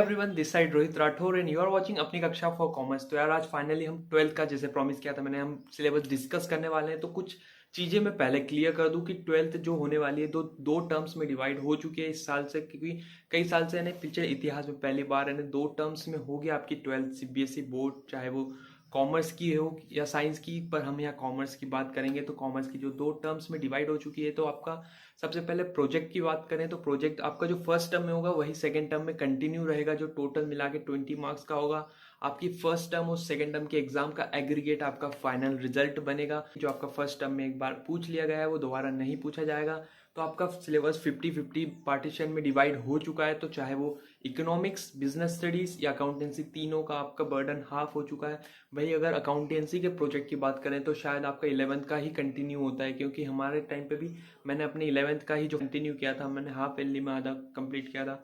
Everyone, this side Rohit Rathore and you are watching अपनी कक्षा for commerce. तो यार आज फाइनली हम 12th का जैसे प्रॉमिस किया था मैंने, हम सिलेबस डिस्कस करने वाले हैं। तो कुछ चीज़ें मैं पहले क्लियर कर दूं कि 12th जो होने वाली है दो दो टर्म्स में डिवाइड हो चुकी है इस साल से, क्योंकि कई साल से यानी पिछले इतिहास में पहली बार यानी दो टर्म्स में हो गया आपकी 12th सीबीएसई बोर्ड, चाहे वो कॉमर्स की हो या साइंस की। पर हम यहाँ कॉमर्स की बात करेंगे तो कॉमर्स की जो दो टर्म्स में डिवाइड हो चुकी है। तो आपका सबसे पहले प्रोजेक्ट की बात करें तो प्रोजेक्ट आपका जो फर्स्ट टर्म में होगा वही सेकंड टर्म में कंटिन्यू रहेगा, जो टोटल मिला के 20 मार्क्स का होगा। आपकी फर्स्ट टर्म और सेकंड टर्म के एग्जाम का एग्रीगेट आपका फाइनल रिजल्ट बनेगा। जो आपका फर्स्ट टर्म में एक बार पूछ लिया गया है वो दोबारा नहीं पूछा जाएगा। तो आपका सिलेबस 50-50 पार्टीशन में डिवाइड हो चुका है। तो चाहे वो इकोनॉमिक्स, बिजनेस स्टडीज या अकाउंटेंसी, तीनों का आपका बर्डन हाफ हो चुका है। वही अगर अकाउंटेंसी के प्रोजेक्ट की बात करें तो शायद आपका 11th का ही कंटिन्यू होता है, क्योंकि हमारे टाइम पे भी मैंने अपने 11th का ही जो कंटिन्यू किया था, मैंने हाफ ईयरली में आधा कंप्लीट किया था।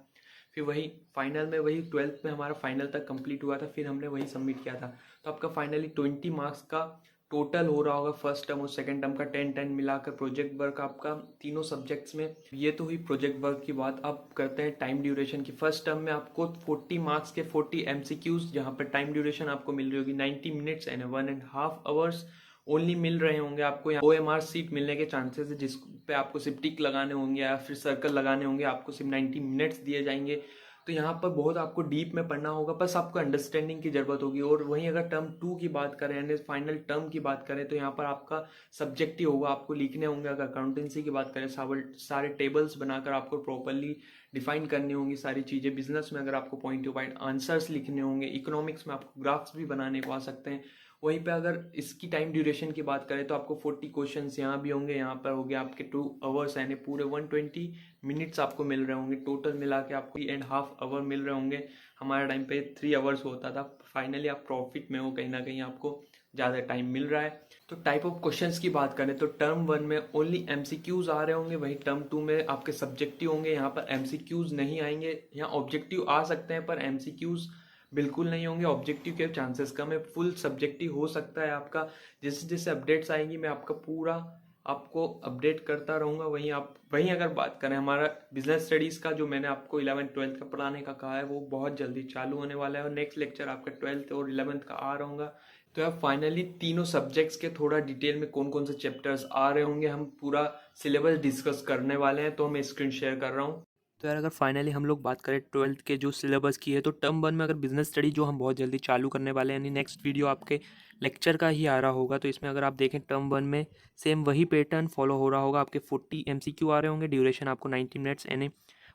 फिर वही फाइनल में वही 12th में हमारा फाइनल तक कंप्लीट हुआ था, फिर हमने वही सबमिट किया था। तो आपका फाइनली 20 मार्क्स का टोटल हो रहा होगा फर्स्ट टर्म और सेकंड टर्म का 10-10 मिलाकर प्रोजेक्ट वर्क आपका तीनों सब्जेक्ट्स में। ये तो हुई प्रोजेक्ट वर्क की बात। अब करते हैं टाइम ड्यूरेशन की। फर्स्ट टर्म में आपको 40 मार्क्स के 40 एमसीक्यूज, जहाँ पर टाइम ड्यूरेशन आपको मिल रही होगी 90 मिनट्स एंड 1.5 आवर्स ओनली मिल रहे होंगे आपको। यहाँ OMR सीट मिलने के चांसेस है, जिस पे आपको सिर्फ टिक लगाने होंगे या फिर सर्कल लगाने होंगे। आपको सिर्फ 90 मिनट्स दिए जाएंगे। तो यहाँ पर बहुत आपको डीप में पढ़ना होगा, बस आपको अंडरस्टैंडिंग की जरूरत होगी। और वहीं अगर टर्म 2 की बात करें यानी फाइनल टर्म की बात करें तो यहाँ पर आपका सब्जेक्टिव होगा, आपको लिखने होंगे। अगर अकाउंटेंसी की बात करें सारे टेबल्स बनाकर आपको प्रॉपरली डिफाइन करनी होंगी सारी चीज़ें। बिजनेस में अगर आपको पॉइंट टू पॉइंट आंसर्स लिखने होंगे। इकोनॉमिक्स में आपको ग्राफ्स भी बनाने को आ सकते हैं। वहीं पे अगर इसकी टाइम ड्यूरेशन की बात करें तो आपको 40 क्वेश्चंस यहाँ भी होंगे, यहाँ पर हो गया आपके 2 आवर्स यानी पूरे 120 मिनट्स आपको मिल रहे होंगे। टोटल मिला के आपको 3.5 आवर मिल रहे होंगे। हमारे टाइम पे 3 आवर्स होता था। फाइनली आप प्रॉफिट में हो, कहीं ना कहीं आपको ज़्यादा टाइम मिल रहा है। तो टाइप ऑफ क्वेश्चंस की बात करें तो टर्म 1 में ओनली एमसीक्यूज आ रहे होंगे, वहीं टर्म 2 में आपके सब्जेक्टिव होंगे। यहाँ पर एमसीक्यूज नहीं आएंगे, यहाँ ऑब्जेक्टिव आ सकते हैं पर एमसीक्यूज बिल्कुल नहीं होंगे। ऑब्जेक्टिव के चांसेस कम है, फुल सब्जेक्टिव हो सकता है आपका। जैसे जैसे अपडेट्स आएंगी मैं आपका पूरा आपको अपडेट करता रहूँगा। वहीं अगर बात करें हमारा बिजनेस स्टडीज़ का, जो मैंने आपको 11th-12th का पढ़ाने का कहा है वो बहुत जल्दी चालू होने वाला है। और नेक्स्ट लेक्चर आपका 12th और 11th का आ रहा होगा। तो यार फाइनली तीनों सब्जेक्ट्स के थोड़ा डिटेल में कौन कौन से चैप्टर्स आ रहे होंगे, हम पूरा सिलेबस डिस्कस करने वाले हैं। तो मैं स्क्रीन शेयर कर रहा हूँ। तो यार अगर फाइनली हम लोग बात करें 12th के जो सिलेबस की है, तो टर्म 1 में अगर बिजनेस स्टडी जो हम बहुत जल्दी चालू करने वाले हैं, यानी नेक्स्ट वीडियो आपके लेक्चर का ही आ रहा होगा। तो इसमें अगर आप देखें टर्म 1 में सेम वही पैटर्न फॉलो हो रहा होगा। आपके 40 एमसीक्यू आ रहे होंगे, ड्यूरेशन आपको 90 मिनट्स यानी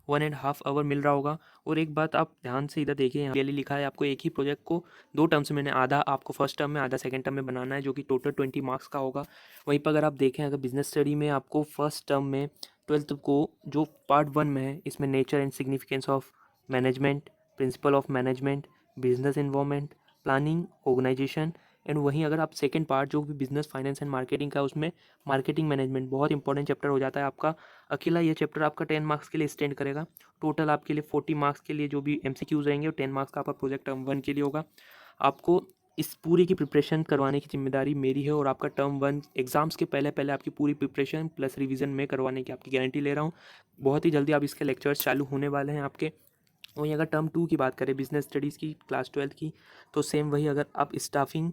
1.5 आवर मिल रहा होगा। और एक बात आप ध्यान से इधर देखिए, यहाँ क्लियरली लिखा है आपको एक ही प्रोजेक्ट को दो टर्म्स में, आधा आपको फर्स्ट टर्म में आधा सेकंड टर्म में बनाना है, जो कि टोटल 20 मार्क्स का होगा। वहीं पर अगर आप देखें अगर बिजनेस स्टडी में आपको फर्स्ट टर्म में 12th को जो पार्ट 1 में है, इसमें nature and significance of management, principle of management, business involvement, planning, organisation. And वहीं अगर आप सेकंड पार्ट जो भी बिजनेस फाइनेंस एंड मार्केटिंग का, उसमें मार्केटिंग मैनेजमेंट बहुत इंपॉर्टेंट चैप्टर हो जाता है आपका। अकेला ये चैप्टर आपका 10 मार्क्स के लिए स्टैंड करेगा। टोटल आपके लिए 40 मार्क्स के लिए जो भी एमसीक्यूज रहेंगे और 10 मार्क्स का आपका प्रोजेक्ट टर्म 1 के लिए होगा। आपको इस पूरी की प्रिपरेशन करवाने की जिम्मेदारी मेरी है, और आपका टर्म 1 एग्जाम्स के पहले पहले आपकी पूरी प्रिपरेशन प्लस रिवीजन में करवाने की आपकी गारंटी ले रहा हूँ। बहुत ही जल्दी आप इसके लेक्चर्स चालू होने वाले हैं आपके। वहीं अगर टर्म 2 की बात करें बिजनेस स्टडीज़ की क्लास 12th की, तो सेम वही अगर आप स्टाफिंग,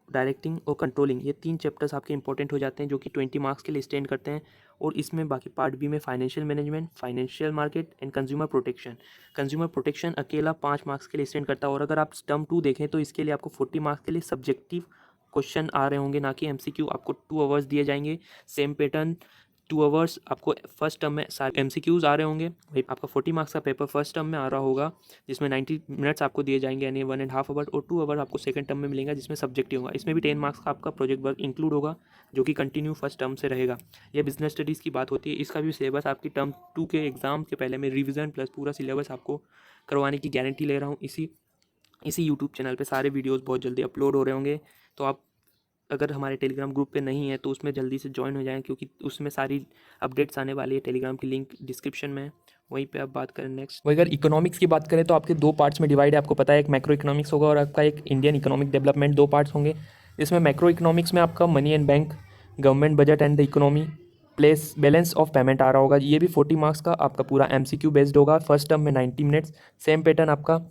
डायरेक्टिंग और कंट्रोलिंग, ये 3 चैप्टर्स आपके इंपॉर्टेंट हो जाते हैं, जो कि 20 मार्क्स के लिए स्टैंड करते हैं। और इसमें बाकी पार्ट बी में financial management, financial market and consumer protection. Consumer protection अकेला 5 मार्क्स के लिए स्टैंड करता है। और अगर आप टर्म 2 देखें तो इसके लिए आपको 40 मार्क्स के लिए सब्जेक्टिव क्वेश्चन आ रहे होंगे, ना कि एमसीक्यू। आपको 2 आवर्स दिए जाएंगे, सेम पैटर्न 2 आवर्स आपको फर्स्ट टर्म में सारे एमसीक्यूज आ रहे होंगे। वही आपका 40 मार्क्स का पेपर फर्स्ट टर्म में आ रहा होगा, जिसमें 90 मिनट्स आपको दिए जाएंगे यानी 1.5 आवर, और 2 आवर आपको सेकंड टर्म में मिलेगा जिसमें सब्जेक्टिव होगा। इसमें भी 10 मार्क्स का आपका प्रोजेक्ट वर्क इंक्लूड होगा, जो कि कंटिन्यू फर्स्ट टर्म से रहेगा। यह बिजनेस स्टडीज़ की बात होती है। इसका भी सिलेबस आपकी टर्म 2 के एग्जाम के पहले में रिविजन प्लस पूरा सिलेबस आपको करवाने की गारंटी ले रहा हूँ। इसी यूट्यूब चैनल पे सारे वीडियोस बहुत जल्दी अपलोड हो रहे होंगे। तो आप अगर हमारे टेलीग्राम ग्रुप पे नहीं है तो उसमें जल्दी से ज्वाइन हो जाएं, क्योंकि उसमें सारी अपडेट्स आने वाली है। टेलीग्राम की लिंक डिस्क्रिप्शन में है, वहीं पे आप बात करें नेक्स्ट। वही अगर इकोनॉमिक्स की बात करें तो आपके 2 पार्ट्स में डिवाइड है, आपको पता है। एक मैक्रो इकोनॉमिक्स होगा और आपका एक इंडियन इकोनॉमिक डेवलपमेंट, 2 पार्ट्स होंगे। इसमें मैक्रो इकोनॉमिक्स में आपका money and bank, government budget and the economy, place balance of payment आ रहा होगा, ये भी 40 मार्क्स का आपका पूरा MCQ बेस्ड होगा। फर्स्ट टर्म में 90 मिनट्स, सेम पैटर्न आपका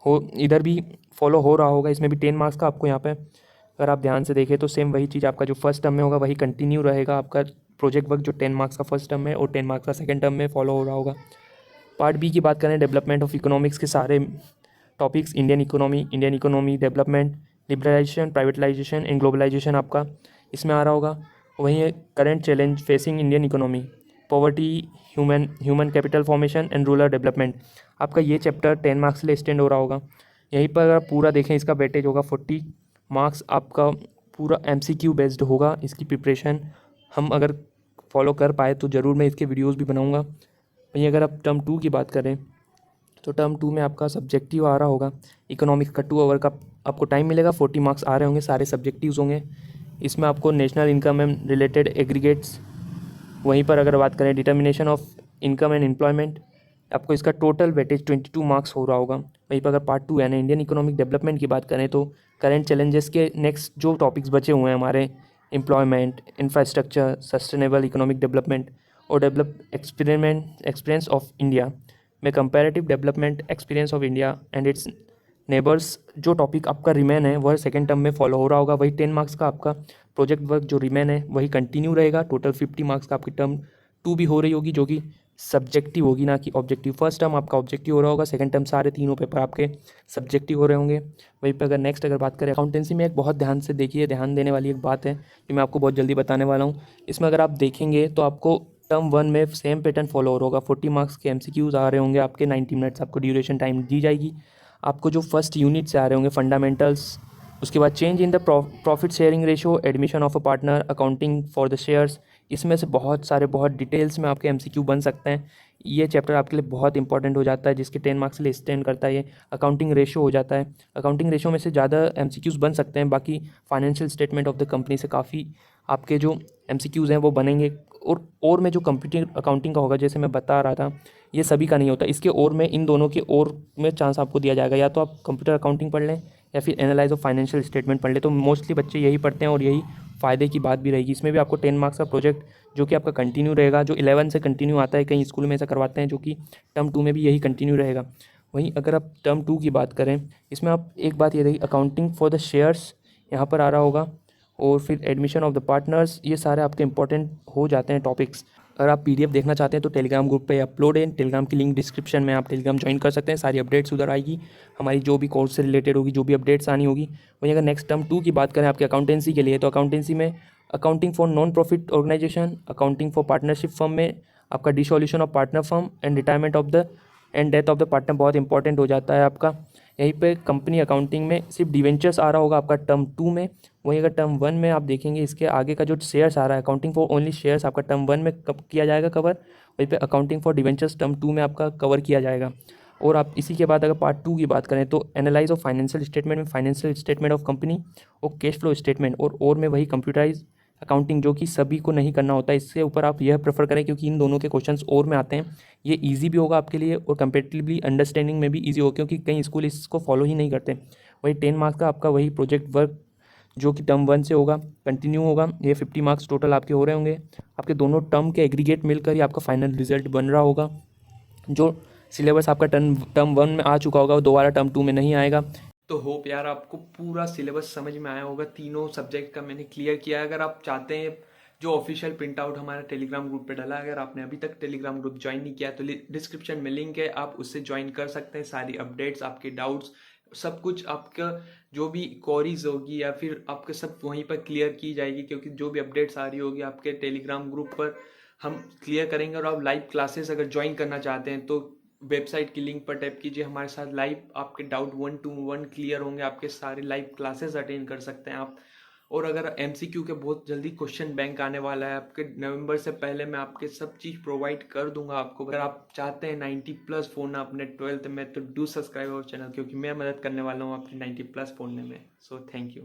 हो इधर भी फॉलो हो रहा होगा। इसमें भी 10 मार्क्स का आपको यहाँ पे अगर आप ध्यान से देखें तो सेम वही चीज़ आपका जो फर्स्ट टर्म में होगा वही कंटिन्यू रहेगा। आपका प्रोजेक्ट वर्क जो 10 मार्क्स का फर्स्ट टर्म में और 10 मार्क्स का सेकेंड टर्म में फॉलो हो रहा होगा। पार्ट बी की बात करें, डेवलपमेंट ऑफ इकोनॉमिक्स के सारे topics, Indian economy development, liberalisation, privatisation and globalisation आपका इसमें आ रहा होगा। वहीं है current challenge facing Indian economy, poverty, human capital formation and rural development. आपका ये चैप्टर 10 मार्क्स के लिए एक्सटेंड हो रहा होगा। यहीं पर अगर आप पूरा देखें इसका वेटेज होगा 40 मार्क्स आपका पूरा MCQ बेस्ड होगा। इसकी प्रिपरेशन हम अगर फॉलो कर पाए तो ज़रूर मैं इसके वीडियोज़ भी बनाऊँगा। वहीं अगर आप टर्म 2 की बात करें तो टर्म 2 में आपका सब्जेक्टिव आ रहा होगा इकोनॉमिक्स का 2 आवर का आपको टाइम मिलेगा। 40 मार्क्स आ रहे होंगे, सारे सब्जेक्टिव्स होंगे। इसमें आपको national income and related aggregates, वहीं पर अगर बात करें determination of income and employment, आपको इसका टोटल वेटेज 22 मार्क्स हो रहा होगा। वहीं पर अगर पार्ट 2 यानी इंडियन इकोनॉमिक डेवलपमेंट की बात करें तो करंट चैलेंजेस के नेक्स्ट जो टॉपिक्स बचे हुए हैं हमारे, employment, infrastructure, sustainable economic development और एक्सपीरियंस ऑफ इंडिया में comparative development experience of India and it's neighbours, जो टॉपिक आपका रिमेन है वह सेकेंड टर्म में फॉलो हो रहा होगा। वही 10 मार्क्स का आपका प्रोजेक्ट वर्क जो रिमेन है वही कंटिन्यू रहेगा। टोटल 50 मार्क्स का आपकी टर्म 2 भी हो रही होगी जो कि सब्जेक्टिव होगी ना कि ऑब्जेक्टिव। फर्स्ट टर्म आपका ऑब्जेक्टिव हो रहा होगा, सेकंड टर्म सारे तीनों पेपर आपके सब्जेक्टिव हो रहे होंगे। वहीं पे अगर नेक्स्ट अगर बात करें अकाउंटेंसी में, एक बहुत ध्यान से देखिए, ध्यान देने वाली एक बात है जो मैं आपको बहुत जल्दी बताने वाला हूँ। इसमें अगर आप देखेंगे तो आपको टर्म 1 में सेम पैटर्न फॉलो हो रहा होगा। 40 मार्क्स के MCQs आ रहे होंगे आपके, 90 मिनट्स आपको ड्यूरेशन टाइम दी जाएगी। आपको जो फर्स्ट यूनिट से आ रहे होंगे फंडामेंटल्स, उसके बाद change in the profit sharing ratio, admission of a partner, accounting for the shares. इसमें से बहुत सारे बहुत डिटेल्स में आपके MCQ बन सकते हैं। ये चैप्टर आपके लिए बहुत इंपॉर्टेंट हो जाता है, जिसके 10 मार्क्स के लिए स्टैंड करता है। ये अकाउंटिंग रेशो हो जाता है। अकाउंटिंग रेशो में से ज़्यादा MCQs बन सकते हैं, बाकी financial statement of the company से काफ़ी आपके जो MCQs हैं वो बनेंगे। और में जो कंप्यूटर अकाउंटिंग का होगा, जैसे मैं बता रहा था, ये सभी का नहीं होता। इसके और में इन दोनों के और में चांस आपको दिया जाएगा, या तो आप कंप्यूटर अकाउंटिंग पढ़ लें या फिर एनालाइज ऑफ फाइनेंशियल स्टेटमेंट पढ़ लें। तो मोस्टली बच्चे यही पढ़ते हैं और यही फ़ायदे की बात भी रहेगी। इसमें भी आपको 10 मार्क्स का प्रोजेक्ट जो कि आपका कंटिन्यू रहेगा, जो 11 से कंटिन्यू आता है, कई स्कूल में ऐसा करवाते हैं, जो कि टर्म 2 में भी यही कंटिन्यू रहेगा। वहीं अगर आप टर्म 2 की बात करें, इसमें आप एक बात ये रही, अकाउंटिंग फॉर द शेयर्स यहाँ पर आ रहा होगा, और फिर एडमिशन ऑफ द पार्टनर्स, ये सारे आपके इंपॉर्टेंट हो जाते हैं टॉपिक्स। अगर आप PDF देखना चाहते हैं तो टेलीग्राम ग्रुप पे अपलोड है, टेलीग्राम की लिंक डिस्क्रिप्शन में, आप टेलीग्राम ज्वाइन कर सकते हैं। सारी अपडेट्स उधर आएगी, हमारी जो भी कोर्स से रिलेटेड होगी, जो भी अपडेट्स आनी होगी। वहीं अगर नेक्स्ट टर्म 2 की बात करें आपके अकाउंटेंसी के लिए, तो अकाउंटेंसी में accounting for non profit organisation, accounting for partnership firm में आपका dissolution of partner firm and retirement of the and death of the partner बहुत इंपॉर्टेंट हो जाता है आपका। यहीं पे कंपनी अकाउंटिंग में सिर्फ डिवेंचर्स आ रहा होगा आपका टर्म 2 में। वहीं अगर टर्म 1 में आप देखेंगे, इसके आगे का जो शेयर्स आ रहा है, अकाउंटिंग फॉर ओनली शेयर्स आपका टर्म 1 में कब किया जाएगा कवर, वहीं पे अकाउंटिंग फॉर डिवेंचर्स टर्म 2 में आपका कवर किया जाएगा। और आप इसी के बाद अगर पार्ट 2 की बात करें तो एनालाइज ऑफ फाइनेंशियल स्टेटमेंट में फाइनेंशियल स्टेटमेंट ऑफ कंपनी और कैश फ्लो स्टेटमेंट, और में वही कंप्यूटराइज अकाउंटिंग जो कि सभी को नहीं करना होता है। इससे ऊपर आप यह प्रेफर करें क्योंकि इन दोनों के क्वेश्चंस और में आते हैं। ये इजी भी होगा आपके लिए और कंपेरेटिवली अंडरस्टैंडिंग में भी इजी होगा, क्योंकि कई स्कूल इसको फॉलो ही नहीं करते। वही 10 मार्क्स का आपका वही प्रोजेक्ट वर्क जो कि टर्म 1 से होगा कंटिन्यू होगा। ये 50 मार्क्स टोटल आपके हो रहे होंगे। आपके दोनों टर्म के एग्रीगेट मिलकर ही आपका फाइनल रिजल्ट बन रहा होगा। जो सिलेबस आपका टर्म 1 में आ चुका होगा वो दोबारा टर्म 2 में नहीं आएगा। तो होप यार आपको पूरा सिलेबस समझ में आया होगा, तीनों सब्जेक्ट का मैंने क्लियर किया है। अगर आप चाहते हैं, जो ऑफिशियल प्रिंट आउट हमारा टेलीग्राम ग्रुप पे डाला है, अगर आपने अभी तक टेलीग्राम ग्रुप ज्वाइन नहीं किया तो डिस्क्रिप्शन में लिंक है, आप उससे ज्वाइन कर सकते हैं। सारी अपडेट्स, आपके डाउट्स, सब कुछ आपका जो भी क्वेरीज होगी या फिर आपके सब वहीं पर क्लियर की जाएगी, क्योंकि जो भी अपडेट्स आ रही होगी आपके टेलीग्राम ग्रुप पर हम क्लियर करेंगे। और आप लाइव क्लासेस अगर ज्वाइन करना चाहते हैं तो वेबसाइट की लिंक पर टैप कीजिए, हमारे साथ लाइव आपके डाउट 1 to 1 क्लियर होंगे, आपके सारे लाइव क्लासेस अटेंड कर सकते हैं आप। और अगर MCQ के बहुत जल्दी क्वेश्चन बैंक आने वाला है आपके, नवंबर से पहले मैं आपके सब चीज़ प्रोवाइड कर दूंगा आपको। अगर आप चाहते हैं 90+ फोड़ना अपने 12th में, तो डू सब्सक्राइब अवर चैनल, क्योंकि मैं मदद करने वाला हूँ आपके 90+ फोड़ने में। So thank you.